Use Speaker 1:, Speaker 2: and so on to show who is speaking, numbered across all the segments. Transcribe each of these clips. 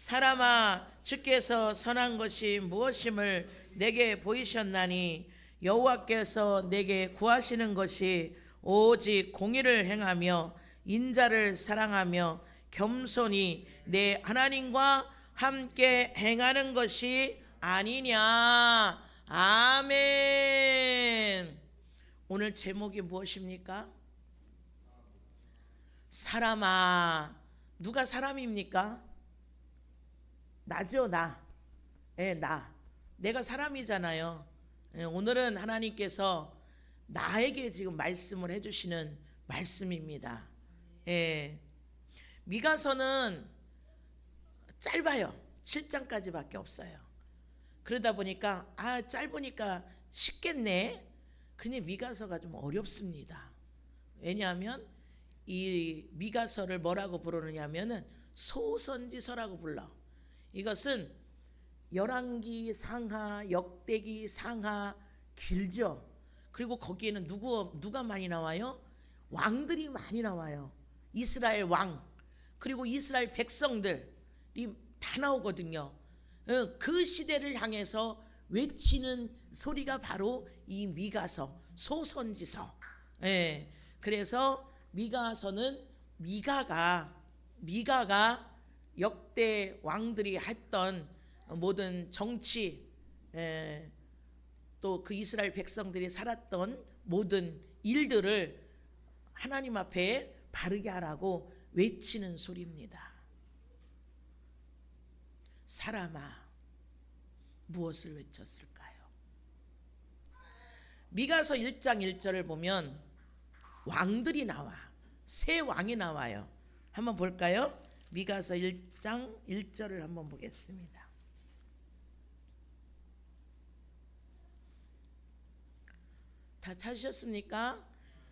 Speaker 1: 사람아, 주께서 선한 것이 무엇임을 내게 보이셨나니 여호와께서 내게 구하시는 것이 오직 공의를 행하며 인자를 사랑하며 겸손히 내 하나님과 함께 행하는 것이 아니냐. 아멘. 오늘 제목이 무엇입니까? 사람아. 누가 사람입니까? 나죠, 나. 나. 내가 사람이잖아요. 오늘은 하나님께서 나에게 지금 말씀을 해주시는 말씀입니다. 미가서는 짧아요. 7장까지밖에 없어요. 그러다 보니까 짧으니까 쉽겠네. 근데 미가서가 좀 어렵습니다. 왜냐하면 이 미가서를 뭐라고 부르느냐면은 소선지서라고 불러. 이것은 열왕기 상하, 역대기 상하, 길죠. 그리고 거기에는 누가 많이 나와요? 왕들이 많이 나와요. 이스라엘 왕, 그리고 이스라엘 백성들이 다 나오거든요. 그 시대를 향해서 외치는 소리가 바로 이 미가서, 소선지서. 그래서 미가서는 미가가 역대 왕들이 했던 모든 정치, 또 그 이스라엘 백성들이 살았던 모든 일들을 하나님 앞에 바르게 하라고 외치는 소리입니다. 사람아, 무엇을 외쳤을까요? 미가서 1장 1절을 보면 왕들이 나와. 세 왕이 나와요. 한번 볼까요? 미가서 1장 1절을 한번 보겠습니다. 다 찾으셨습니까?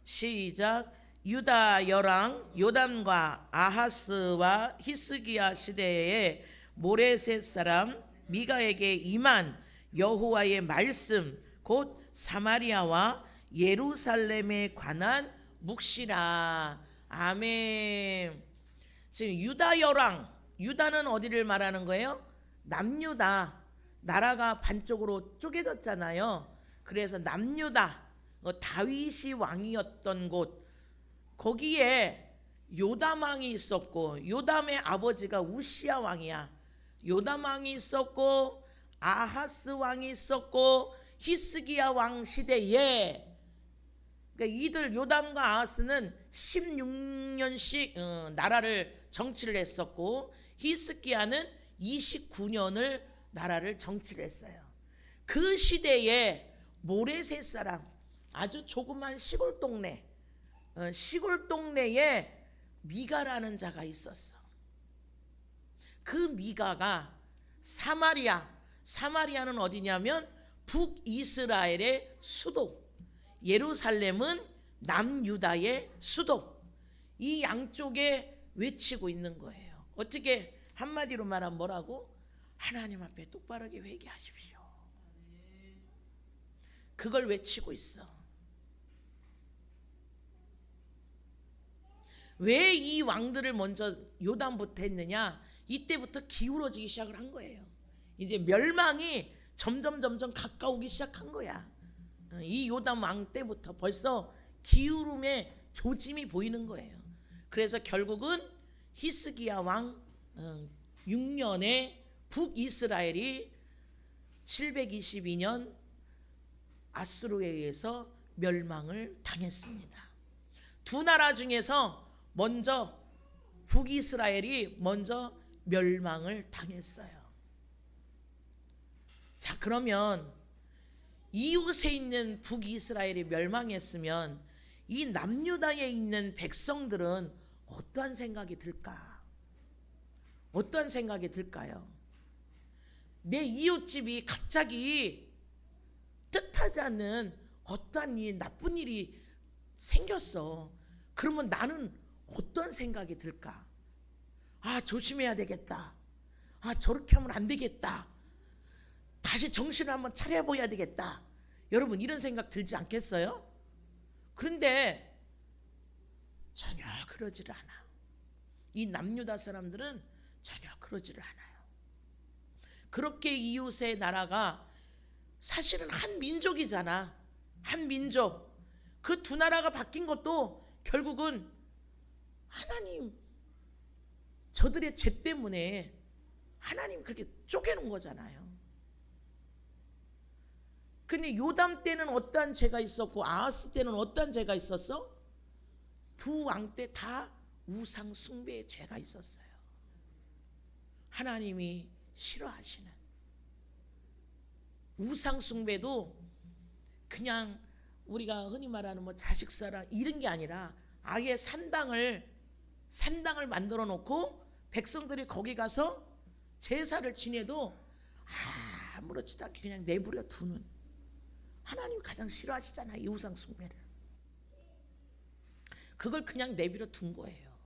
Speaker 1: 시작. 유다 열왕 요담과 아하스와 히스기야 시대에 모레셋 사람 미가에게 임한 여호와의 말씀 곧 사마리아와 예루살렘에 관한 묵시라. 아멘. 지금 유다 열왕, 유다는 어디를 말하는 거예요? 남유다. 나라가 반쪽으로 쪼개졌잖아요. 그래서 남유다, 다윗이 왕이었던 곳, 거기에 요담 왕이 있었고, 요담의 아버지가 우시야 왕이야. 요담 왕이 있었고, 아하스 왕이 있었고, 히스기야 왕 시대에, 그러니까 이들 요담과 아하스는 16년씩 나라를 정치를 했었고, 히스기야는 29년을 나라를 정치를 했어요. 그 시대에 모레셋 사람, 아주 조그만 시골 동네에 미가라는 자가 있었어. 그 미가가 사마리아는 어디냐면 북이스라엘의 수도, 예루살렘은 남유다의 수도. 이 양쪽에 외치고 있는 거예요. 어떻게 한마디로 말하면 뭐라고? 하나님 앞에 똑바르게 회개하십시오. 그걸 외치고 있어. 왜 이 왕들을 먼저 요담부터 했느냐? 이때부터 기울어지기 시작을 한 거예요. 이제 멸망이 점점 가까우기 시작한 거야. 이 요담 왕 때부터 벌써 기울음의 조짐이 보이는 거예요. 그래서 결국은 히스기야 왕 6년에 북이스라엘이 722년 아수르에 의해서 멸망을 당했습니다. 두 나라 중에서 먼저 북이스라엘이 먼저 멸망을 당했어요. 자, 그러면 이웃에 있는 북이스라엘이 멸망했으면 이 남유다에 있는 백성들은 어떠한 생각이 들까? 어떠한 생각이 들까요? 내 이웃집이 갑자기 뜻하지 않는 어떠한 일, 나쁜 일이 생겼어. 그러면 나는 어떤 생각이 들까? 조심해야 되겠다. 저렇게 하면 안 되겠다. 다시 정신을 한번 차려봐야 되겠다. 여러분, 이런 생각 들지 않겠어요? 그런데 전혀 그러지를 않아. 이 남유다 사람들은 전혀 그러지를 않아요. 그렇게 이웃의 나라가 사실은 한 민족이잖아. 한 민족. 그 두 나라가 바뀐 것도 결국은 하나님, 저들의 죄 때문에 하나님 그렇게 쪼개는 거잖아요. 근데 요담 때는 어떠한 죄가 있었고 아하스 때는 어떠한 죄가 있었어? 두 왕 때 다 우상 숭배의 죄가 있었어요. 하나님이 싫어하시는 우상 숭배도 그냥 우리가 흔히 말하는 뭐 자식사랑 이런 게 아니라 아예 산당을 만들어 놓고 백성들이 거기 가서 제사를 지내도 아무렇지도 않게 그냥 내버려 두는, 하나님 가장 싫어하시잖아요, 이 우상 숭배를. 그걸 그냥 내버려 둔 거예요.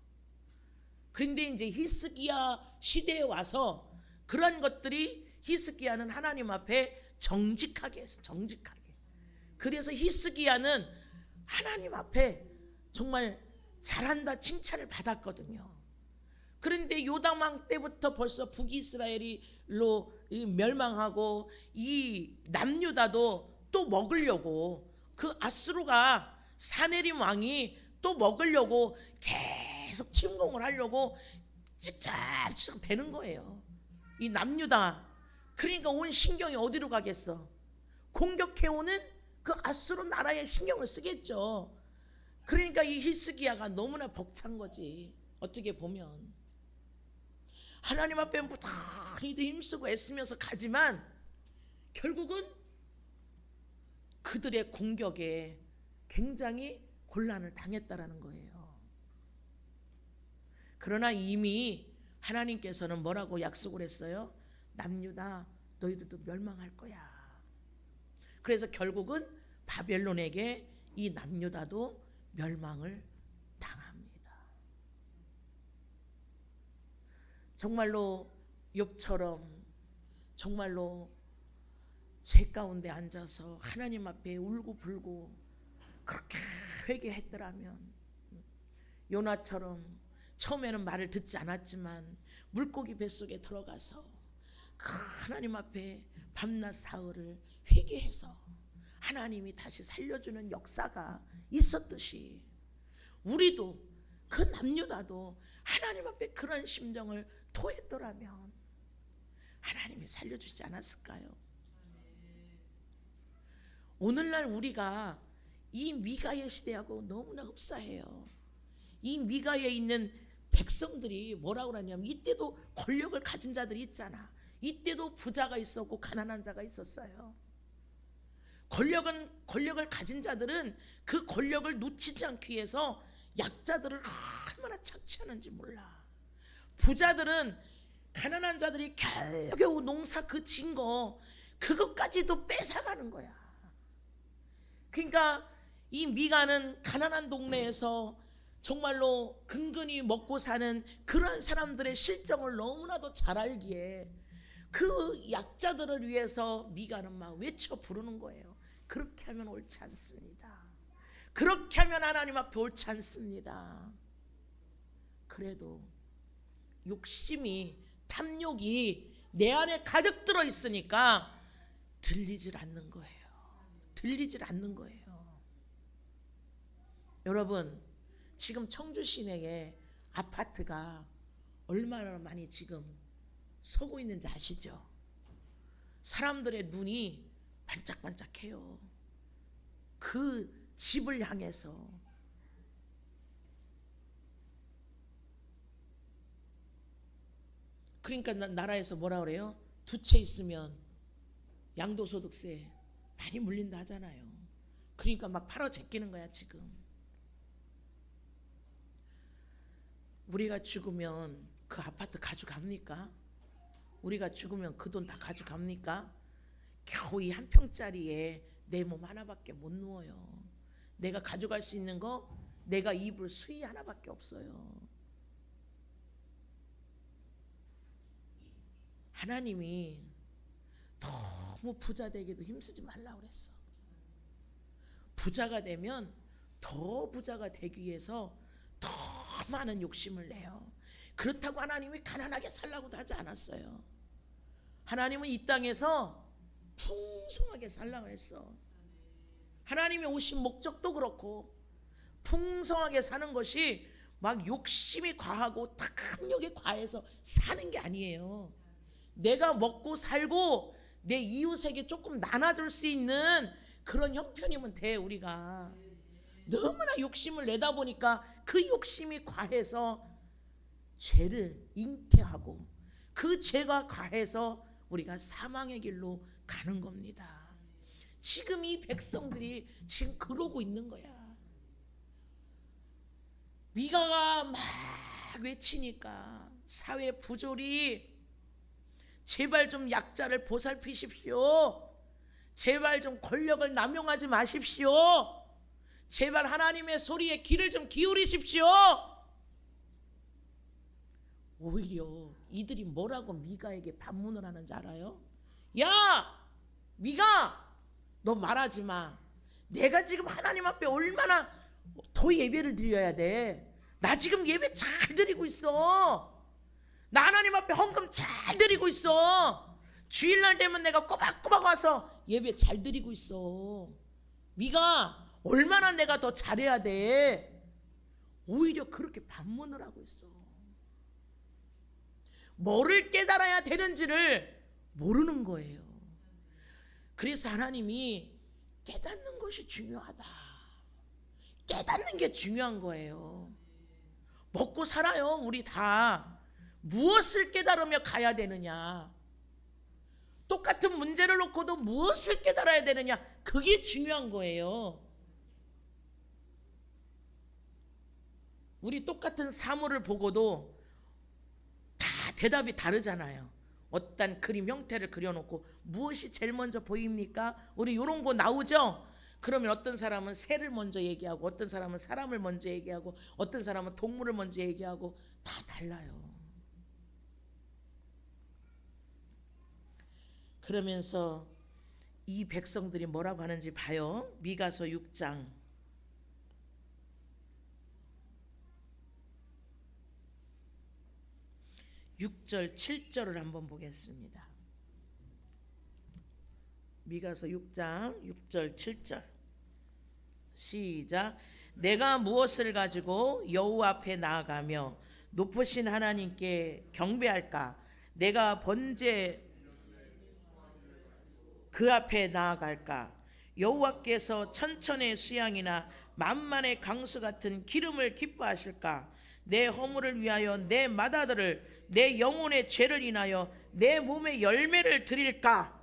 Speaker 1: 그런데 이제 히스기야 시대에 와서 그런 것들이, 히스기야는 하나님 앞에 정직하게 했어. 정직하게. 그래서 히스기야는 하나님 앞에 정말 잘한다 칭찬을 받았거든요. 그런데 요담 왕 때부터 벌써 북이스라엘로 멸망하고 이 남유다도 또 먹으려고, 그 아수르가 사네림 왕이 또 먹으려고 계속 침공을 하려고 찍찍찍 되는 거예요, 이 남유다. 그러니까 온 신경이 어디로 가겠어? 공격해오는 그 아수르 나라에 신경을 쓰겠죠. 그러니까 이 히스기야가 너무나 벅찬 거지. 어떻게 보면 하나님 앞에 무단히도 힘쓰고 애쓰면서 가지만 결국은 그들의 공격에 굉장히 곤란을 당했다라는 거예요. 그러나 이미 하나님께서는 뭐라고 약속을 했어요? 남유다 너희들도 멸망할 거야. 그래서 결국은 바벨론에게 이 남유다도 멸망을 당합니다. 정말로 욥처럼 정말로 제 가운데 앉아서 하나님 앞에 울고 불고 그렇게 회개했더라면, 요나처럼 처음에는 말을 듣지 않았지만 물고기 뱃속에 들어가서 그 하나님 앞에 밤낮 사흘을 회개해서 하나님이 다시 살려주는 역사가 있었듯이 우리도, 그 남유다도 하나님 앞에 그런 심정을 토했더라면 하나님이 살려주지 않았을까요? 오늘날 우리가 이 미가의 시대하고 너무나 흡사해요. 이 미가에 있는 백성들이 뭐라고 하냐면, 이때도 권력을 가진 자들이 있잖아. 이때도 부자가 있었고 가난한 자가 있었어요. 권력을 가진 자들은 그 권력을 놓치지 않기 위해서 약자들을 얼마나 착취하는지 몰라. 부자들은 가난한 자들이 겨우겨우 농사 그 진 거 그것까지도 뺏어가는 거야. 그러니까 이 미가는 가난한 동네에서 정말로 근근히 먹고 사는 그런 사람들의 실정을 너무나도 잘 알기에 그 약자들을 위해서 미가는 막 외쳐 부르는 거예요. 그렇게 하면 옳지 않습니다. 그렇게 하면 하나님 앞에 옳지 않습니다. 그래도 욕심이, 탐욕이 내 안에 가득 들어 있으니까 들리질 않는 거예요. 들리질 않는 거예요. 여러분, 지금 청주 시내에 아파트가 얼마나 많이 지금 서고 있는지 아시죠? 사람들의 눈이 반짝반짝해요. 그 집을 향해서. 그러니까 나라에서 뭐라 그래요? 두 채 있으면 양도소득세 많이 물린다 하잖아요. 그러니까 막 팔아 제끼는 거야 지금. 우리가 죽으면 그 아파트 가져갑니까? 우리가 죽으면 그 돈 다 가져갑니까? 겨우 이 한 평짜리에 내 몸 하나밖에 못 누워요. 내가 가져갈 수 있는 거, 내가 입을 수위 하나밖에 없어요. 하나님이 너무 부자 되기도 힘쓰지 말라고 그랬어. 부자가 되면 더 부자가 되기 위해서 더 많은 욕심을 내요. 그렇다고 하나님이 가난하게 살라고도 하지 않았어요. 하나님은 이 땅에서 풍성하게 살라고 했어. 하나님이 오신 목적도 그렇고 풍성하게 사는 것이 막 욕심이 과하고 탐욕이 과해서 사는 게 아니에요. 내가 먹고 살고 내 이웃에게 조금 나눠줄 수 있는 그런 형편이면 돼. 우리가 너무나 욕심을 내다 보니까 그 욕심이 과해서 죄를 잉태하고 그 죄가 과해서 우리가 사망의 길로 가는 겁니다. 지금 이 백성들이 지금 그러고 있는 거야. 미가가 막 외치니까 사회 부조리 제발 좀 약자를 보살피십시오. 제발 좀 권력을 남용하지 마십시오. 제발 하나님의 소리에 귀를 좀 기울이십시오. 오히려 이들이 뭐라고 미가에게 반문을 하는지 알아요? 야, 미가, 너 말하지 마. 내가 지금 하나님 앞에 얼마나 더 예배를 드려야 돼. 나 지금 예배 잘 드리고 있어. 나 하나님 앞에 헌금 잘 드리고 있어. 주일날 되면 내가 꼬박꼬박 와서 예배 잘 드리고 있어. 미가, 얼마나 내가 더 잘해야 돼. 오히려 그렇게 반문을 하고 있어. 뭐를 깨달아야 되는지를 모르는 거예요. 그래서 하나님이 깨닫는 것이 중요하다. 깨닫는 게 중요한 거예요. 먹고 살아요. 우리 다 무엇을 깨달으며 가야 되느냐. 똑같은 문제를 놓고도 무엇을 깨달아야 되느냐. 그게 중요한 거예요. 우리 똑같은 사물을 보고도 다 대답이 다르잖아요. 어떤 그림 형태를 그려놓고 무엇이 제일 먼저 보입니까? 우리 이런 거 나오죠? 그러면 어떤 사람은 새를 먼저 얘기하고 어떤 사람은 사람을 먼저 얘기하고 어떤 사람은 동물을 먼저 얘기하고 다 달라요. 그러면서 이 백성들이 뭐라고 하는지 봐요. 미가서 6장 6절 7절을 한번 보겠습니다. 미가서 6장 6절 7절 시작. 내가 무엇을 가지고 여호와 앞에 나아가며 높으신 하나님께 경배할까? 내가 번제 그 앞에 나아갈까? 여호와께서 천천의 수양이나 만만의 강수 같은 기름을 기뻐하실까? 내 허물을 위하여 내 맏아들을 내 영혼의 죄를 인하여 내 몸의 열매를 드릴까?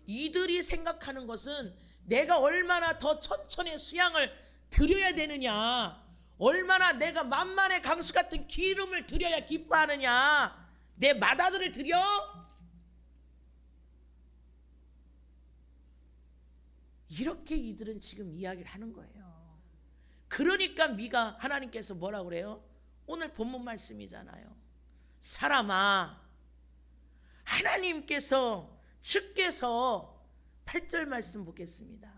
Speaker 1: 이들이 생각하는 것은 내가 얼마나 더 천천의 수양을 드려야 되느냐, 얼마나 내가 만만의 강수 같은 기름을 드려야 기뻐하느냐, 내 맏아들을 드려? 이렇게 이들은 지금 이야기를 하는 거예요. 그러니까 미가 하나님께서 뭐라고 그래요? 오늘 본문 말씀이잖아요. 사람아, 하나님께서 주께서 8절 말씀 보겠습니다.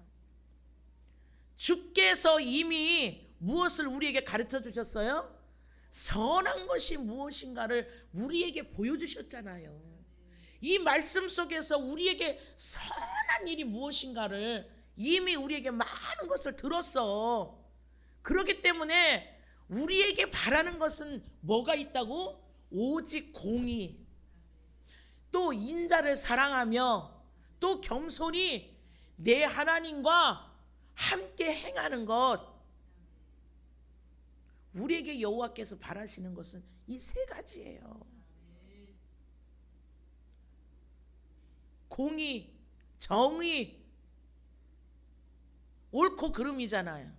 Speaker 1: 주께서 이미 무엇을 우리에게 가르쳐 주셨어요? 선한 것이 무엇인가를 우리에게 보여주셨잖아요. 이 말씀 속에서 우리에게 선한 일이 무엇인가를 이미 우리에게 많은 것을 들었어. 그렇기 때문에 우리에게 바라는 것은 뭐가 있다고? 오직 공의, 또 인자를 사랑하며 또 겸손히 내 하나님과 함께 행하는 것. 우리에게 여호와께서 바라시는 것은 이 세 가지예요. 공의, 정의, 옳고 그름이잖아요.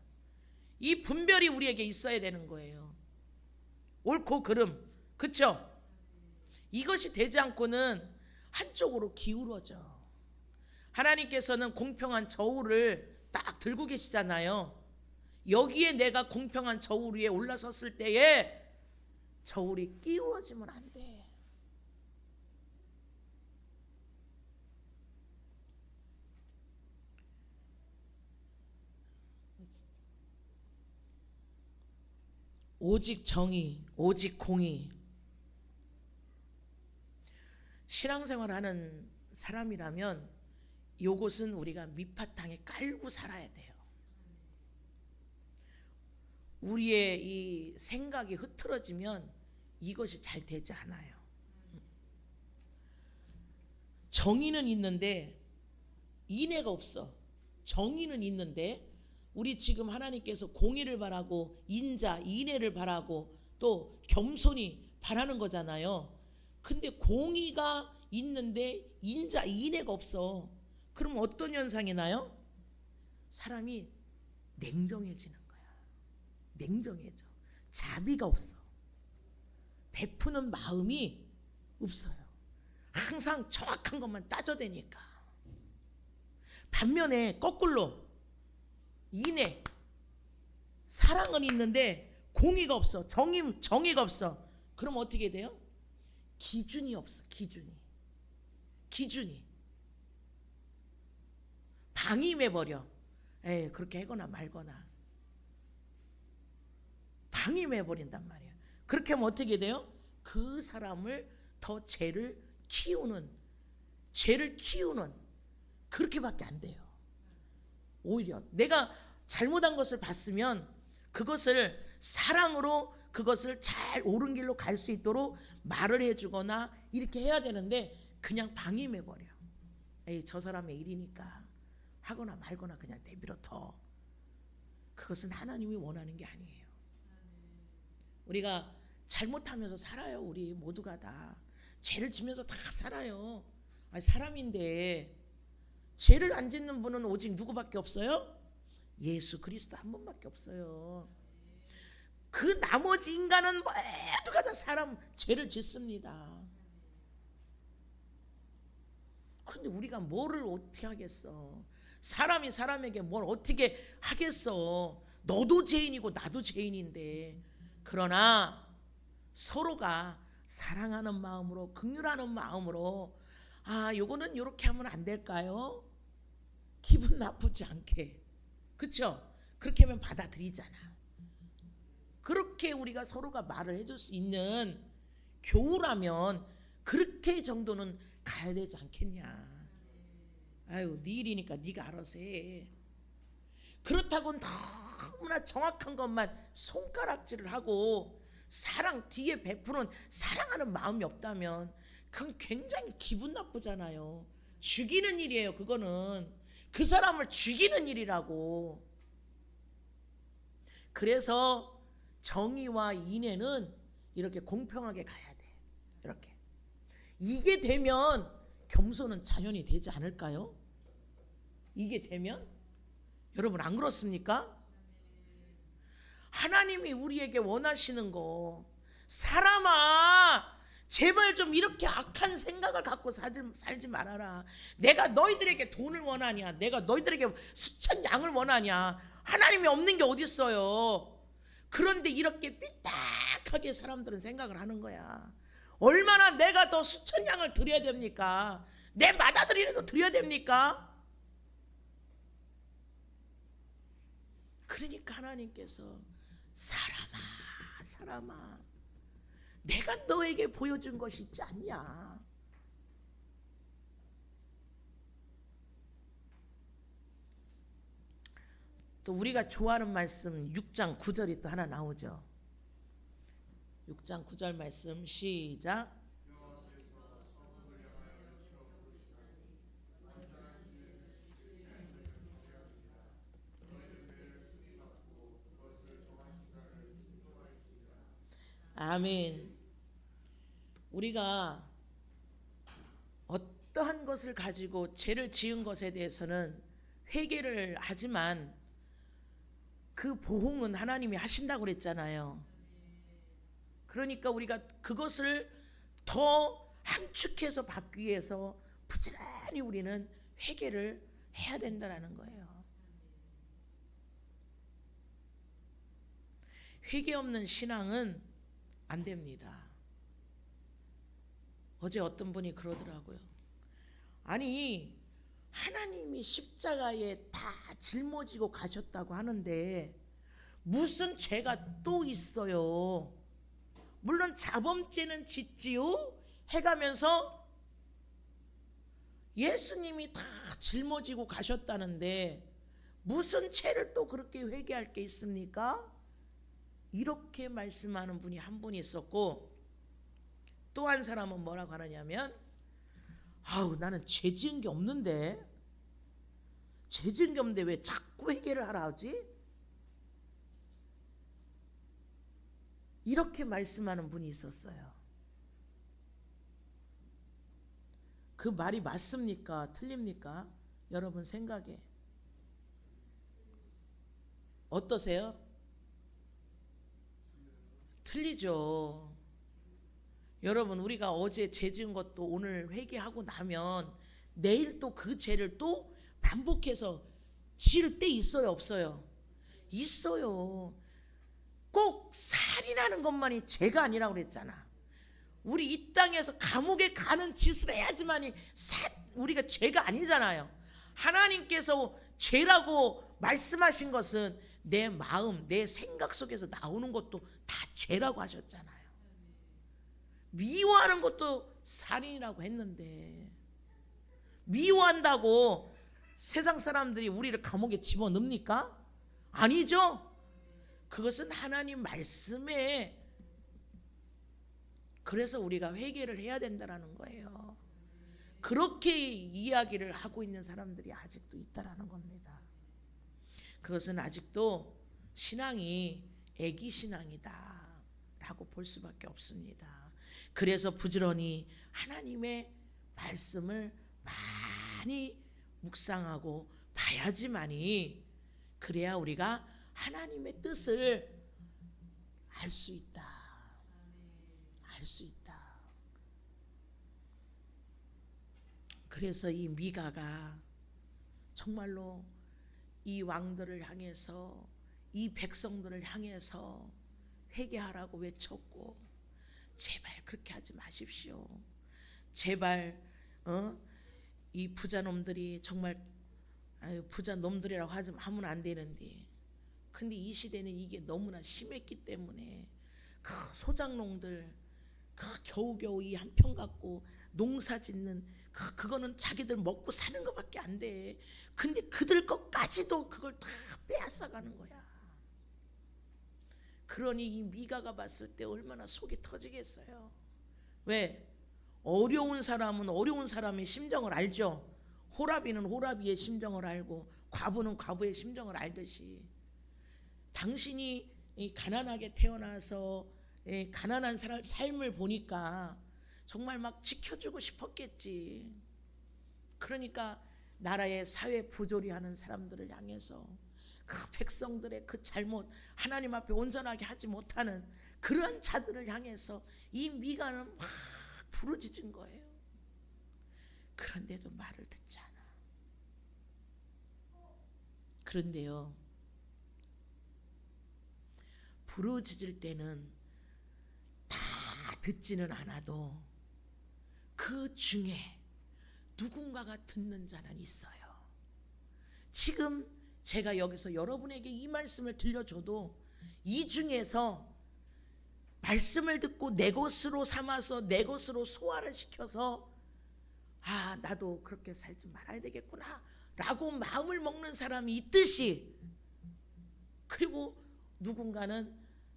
Speaker 1: 이 분별이 우리에게 있어야 되는 거예요. 옳고 그름, 그렇죠? 이것이 되지 않고는 한쪽으로 기울어져. 하나님께서는 공평한 저울을 딱 들고 계시잖아요. 여기에 내가 공평한 저울 위에 올라섰을 때에 저울이 끼우어지면 안 돼. 오직 정의, 오직 공의. 신앙생활하는 사람이라면 요것은 우리가 밑바탕에 깔고 살아야 돼요. 우리의 이 생각이 흐트러지면 이것이 잘 되지 않아요. 정의는 있는데 인애가 없어. 정의는 있는데 우리 지금 하나님께서 공의를 바라고 인자, 인애를 바라고 또 겸손히 바라는 거잖아요. 근데 공의가 있는데 인자, 인애가 없어. 그럼 어떤 현상이 나요? 사람이 냉정해지는 거야. 냉정해져. 자비가 없어. 베푸는 마음이 없어요. 항상 정확한 것만 따져대니까. 반면에 거꾸로 인애, 사랑은 있는데 공의가 없어. 정의가 없어. 그럼 어떻게 돼요? 기준이 없어. 기준이 방임해버려. 그렇게 하거나 말거나 방임해버린단 말이야. 그렇게 하면 어떻게 돼요? 그 사람을 더 죄를 키우는 그렇게밖에 안 돼요. 오히려 내가 잘못한 것을 봤으면 그것을 사랑으로 그것을 잘 옳은 길로 갈 수 있도록 말을 해주거나 이렇게 해야 되는데 그냥 방임해버려. 저 사람의 일이니까 하거나 말거나 그냥 내버려둬. 그것은 하나님이 원하는 게 아니에요. 우리가 잘못하면서 살아요. 우리 모두가 다 죄를 지면서 다 살아요. 사람인데 죄를 안 짓는 분은 오직 누구밖에 없어요? 예수 그리스도 한 분밖에 없어요. 그 나머지 인간은 모두가 다 죄를 짓습니다. 근데 우리가 뭐를 어떻게 하겠어? 사람이 사람에게 뭘 어떻게 하겠어? 너도 죄인이고 나도 죄인인데. 그러나 서로가 사랑하는 마음으로, 긍휼하는 마음으로, 요거는 이렇게 하면 안 될까요? 기분 나쁘지 않게. 그렇죠? 그렇게 하면 받아들이잖아. 그렇게 우리가 서로가 말을 해줄 수 있는 교우라면 그렇게 정도는 가야 되지 않겠냐. 네 일이니까 네가 알아서 해. 그렇다고 너무나 정확한 것만 손가락질을 하고 사랑 뒤에 베푸는 사랑하는 마음이 없다면 그건 굉장히 기분 나쁘잖아요. 죽이는 일이에요. 그거는 그 사람을 죽이는 일이라고. 그래서 정의와 인애는 이렇게 공평하게 가야 돼. 이렇게. 이게 되면 겸손은 자연히 되지 않을까요? 이게 되면? 여러분 안 그렇습니까? 하나님이 우리에게 원하시는 거, 사람아 제발 좀 이렇게 악한 생각을 갖고 살지 말아라. 내가 너희들에게 돈을 원하냐? 내가 너희들에게 수천 양을 원하냐? 하나님이 없는 게 어디 있어요? 그런데 이렇게 삐딱하게 사람들은 생각을 하는 거야. 얼마나 내가 더 수천 양을 드려야 됩니까? 내 맏아들이라도 드려야 됩니까? 그러니까 하나님께서 사람아 내가 너에게 보여준 것이 있지 않냐. 또 우리가 좋아하는 말씀 6장 9절이 또 하나 나오죠. 6장 9절 말씀 시작. 아멘. 우리가 어떠한 것을 가지고 죄를 지은 것에 대해서는 회개를 하지만 그 보응은 하나님이 하신다고 그랬잖아요. 그러니까 우리가 그것을 더 함축해서 받기 위해서 부지런히 우리는 회개를 해야 된다는 거예요. 회개 없는 신앙은 안 됩니다. 어제 어떤 분이 그러더라고요. 아니 하나님이 십자가에 다 짊어지고 가셨다고 하는데 무슨 죄가 또 있어요? 물론 자범죄는 짓지요 해가면서 예수님이 다 짊어지고 가셨다는데 무슨 죄를 또 그렇게 회개할 게 있습니까? 이렇게 말씀하는 분이 한 분 있었고, 또 한 사람은 뭐라고 하느냐면, 아우 나는 죄 지은 게 없는데, 죄 지은 게 없는데 왜 자꾸 회개를 하라 하지? 이렇게 말씀하는 분이 있었어요. 그 말이 맞습니까? 틀립니까? 여러분 생각에 어떠세요? 틀리죠. 여러분 우리가 어제 죄 지은 것도 오늘 회개하고 나면 내일 또 그 죄를 또 반복해서 지을 때 있어요, 없어요? 있어요. 꼭 살인하는 것만이 죄가 아니라고 그랬잖아. 우리 이 땅에서 감옥에 가는 짓을 해야지만이 우리가 죄가 아니잖아요. 하나님께서 죄라고 말씀하신 것은 내 마음, 내 생각 속에서 나오는 것도 다 죄라고 하셨잖아요. 미워하는 것도 살인이라고 했는데, 미워한다고 세상 사람들이 우리를 감옥에 집어넣습니까? 아니죠. 그것은 하나님 말씀에, 그래서 우리가 회개를 해야 된다는 거예요. 그렇게 이야기를 하고 있는 사람들이 아직도 있다라는 겁니다. 그것은 아직도 신앙이 애기 신앙이다 라고 볼 수밖에 없습니다. 그래서 부지런히 하나님의 말씀을 많이 묵상하고 봐야지만이, 그래야 우리가 하나님의 뜻을 알 수 있다. 알 수 있다. 그래서 이 미가가 정말로 이 왕들을 향해서, 이 백성들을 향해서 회개하라고 외쳤고, 제발 그렇게 하지 마십시오. 제발 이 부자놈들이 정말 부자놈들이라고 하면 안 되는데, 근데 이 시대는 이게 너무나 심했기 때문에 그 소작농들 겨우겨우 이 한 평 갖고 농사 짓는 그거는 자기들 먹고 사는 것밖에 안 돼. 근데 그들 것까지도 그걸 다 빼앗아가는 거야. 그러니 이 미가가 봤을 때 얼마나 속이 터지겠어요. 왜? 어려운 사람은 어려운 사람의 심정을 알죠. 호라비는 호라비의 심정을 알고 과부는 과부의 심정을 알듯이, 당신이 가난하게 태어나서 가난한 삶을 보니까 정말 막 지켜주고 싶었겠지. 그러니까 나라의 사회 부조리하는 사람들을 향해서 그 백성들의 그 잘못, 하나님 앞에 온전하게 하지 못하는 그런 자들을 향해서 이 미가는 막 부르짖은 거예요. 그런데도 말을 듣지 않아. 그런데요, 부르짖을 때는 다 듣지는 않아도 그 중에 누군가가 듣는 자는 있어요. 지금 제가 여기서 여러분에게 이 말씀을 들려줘도 이 중에서 말씀을 듣고 내 것으로 삼아서 내 것으로 소화를 시켜서, 아 나도 그렇게 살지 말아야 되겠구나 라고 마음을 먹는 사람이 있듯이, 그리고 누군가는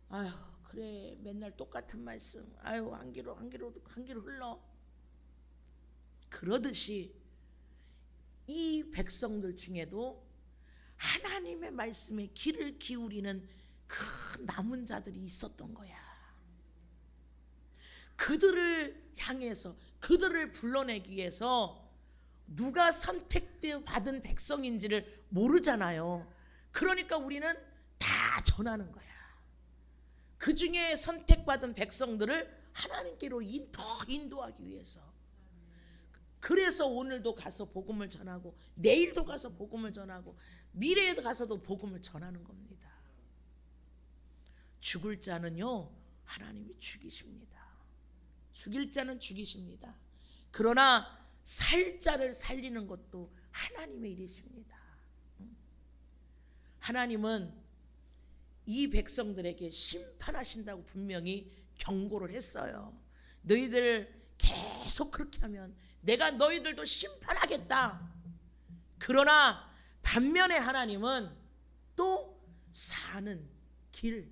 Speaker 1: 아유 그래 맨날 똑같은 말씀, 아유 한 귀로 흘러, 그러듯이 이 백성들 중에도 하나님의 말씀에 귀를 기울이는 그 남은 자들이 있었던 거야. 그들을 향해서, 그들을 불러내기 위해서 누가 선택받은 백성인지를 모르잖아요. 그러니까 우리는 다 전하는 거야. 그 중에 선택받은 백성들을 하나님께로 더 인도하기 위해서. 그래서 오늘도 가서 복음을 전하고, 내일도 가서 복음을 전하고, 미래에도 가서도 복음을 전하는 겁니다. 죽을 자는요 하나님이 죽이십니다. 죽일 자는 죽이십니다. 그러나 살 자를 살리는 것도 하나님의 일이십니다. 하나님은 이 백성들에게 심판하신다고 분명히 경고를 했어요. 너희들 계속 그렇게 하면 내가 너희들도 심판하겠다. 그러나 반면에 하나님은 또 사는 길,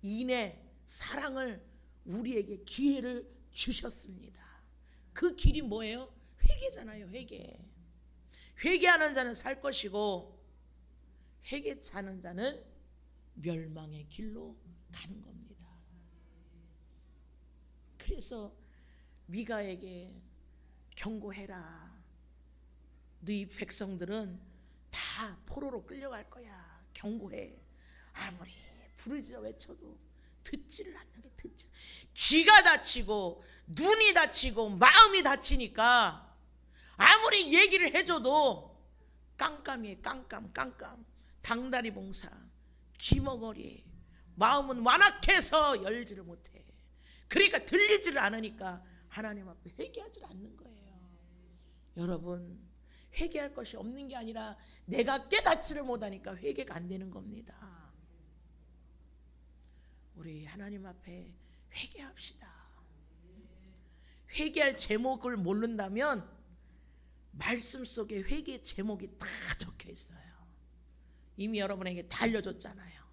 Speaker 1: 인내, 사랑을 우리에게 기회를 주셨습니다. 그 길이 뭐예요? 회개잖아요. 회개하는 자는 살 것이고 회개치 않은 자는 멸망의 길로 가는 겁니다. 그래서 미가에게 경고해라. 너희 백성들은 다 포로로 끌려갈 거야. 경고해. 아무리 부르짖어 외쳐도 듣지를 않는 게 듣지. 귀가 다치고 눈이 다치고 마음이 다치니까 아무리 얘기를 해줘도 깜깜이에요. 깜깜. 당다리 봉사, 귀머거리. 마음은 완악해서 열지를 못해. 그러니까 들리지를 않으니까 하나님 앞에 회개하지 않는 거예요. 여러분, 회개할 것이 없는 게 아니라 내가 깨닫지를 못하니까 회개가 안 되는 겁니다. 우리 하나님 앞에 회개합시다. 회개할 제목을 모른다면 말씀 속에 회개 제목이 다 적혀 있어요. 이미 여러분에게 다 알려줬잖아요.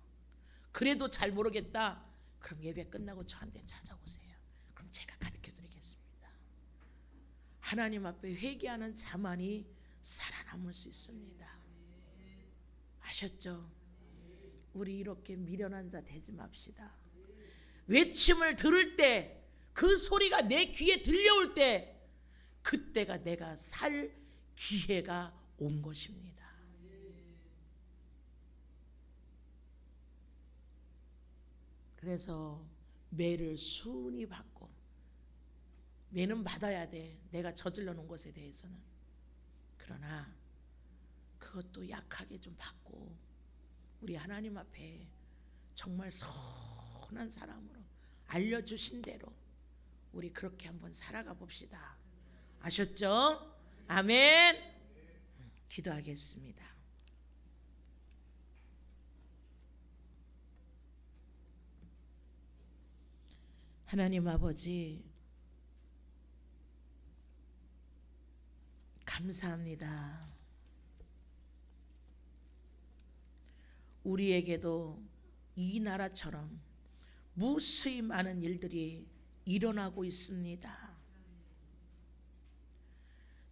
Speaker 1: 그래도 잘 모르겠다. 그럼 예배 끝나고 저한테 찾아오세요. 그럼 제가 가르쳐 드리겠습니다. 하나님 앞에 회개하는 자만이 살아남을 수 있습니다. 아셨죠? 우리 이렇게 미련한 자 되지 맙시다. 외침을 들을 때, 그 소리가 내 귀에 들려올 때, 그때가 내가 살 기회가 온 것입니다. 그래서 매를 순히 받고, 매는 받아야 돼. 내가 저질러 놓은 것에 대해서는. 그러나 그것도 약하게 좀 받고 우리 하나님 앞에 정말 선한 사람으로 알려주신 대로 우리 그렇게 한번 살아가 봅시다. 아셨죠? 아멘. 기도하겠습니다. 하나님 아버지, 감사합니다. 우리에게도 이 나라처럼 무수히 많은 일들이 일어나고 있습니다.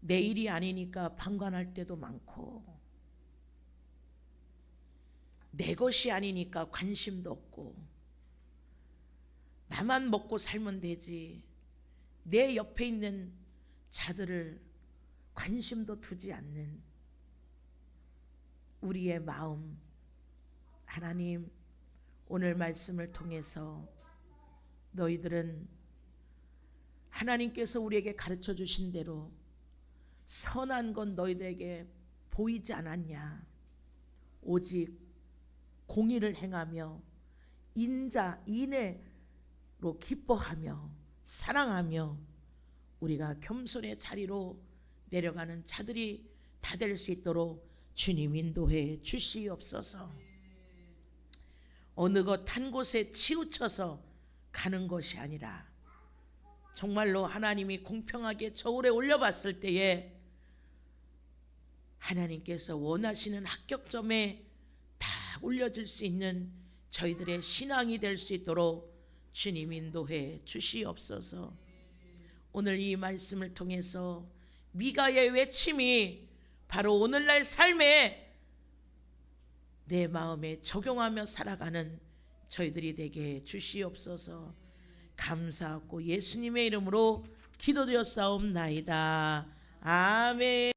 Speaker 1: 내일이 아니니까 방관할 때도 많고, 내 것이 아니니까 관심도 없고, 나만 먹고 살면 되지, 내 옆에 있는 자들을 관심도 두지 않는 우리의 마음, 하나님, 오늘 말씀을 통해서 너희들은 하나님께서 우리에게 가르쳐 주신 대로 선한 건 너희들에게 보이지 않았냐? 오직 공의를 행하며 인내로 기뻐하며 사랑하며 우리가 겸손의 자리로 내려가는 자들이 다 될 수 있도록 주님 인도해 주시옵소서. 어느 것 한 곳에 치우쳐서 가는 것이 아니라 정말로 하나님이 공평하게 저울에 올려봤을 때에 하나님께서 원하시는 합격점에 다 올려질 수 있는 저희들의 신앙이 될 수 있도록 주님 인도해 주시옵소서. 오늘 이 말씀을 통해서 미가의 외침이 바로 오늘날 삶에 내 마음에 적용하며 살아가는 저희들이 되게 주시옵소서. 감사하고 예수님의 이름으로 기도드렸사옵나이다. 아멘.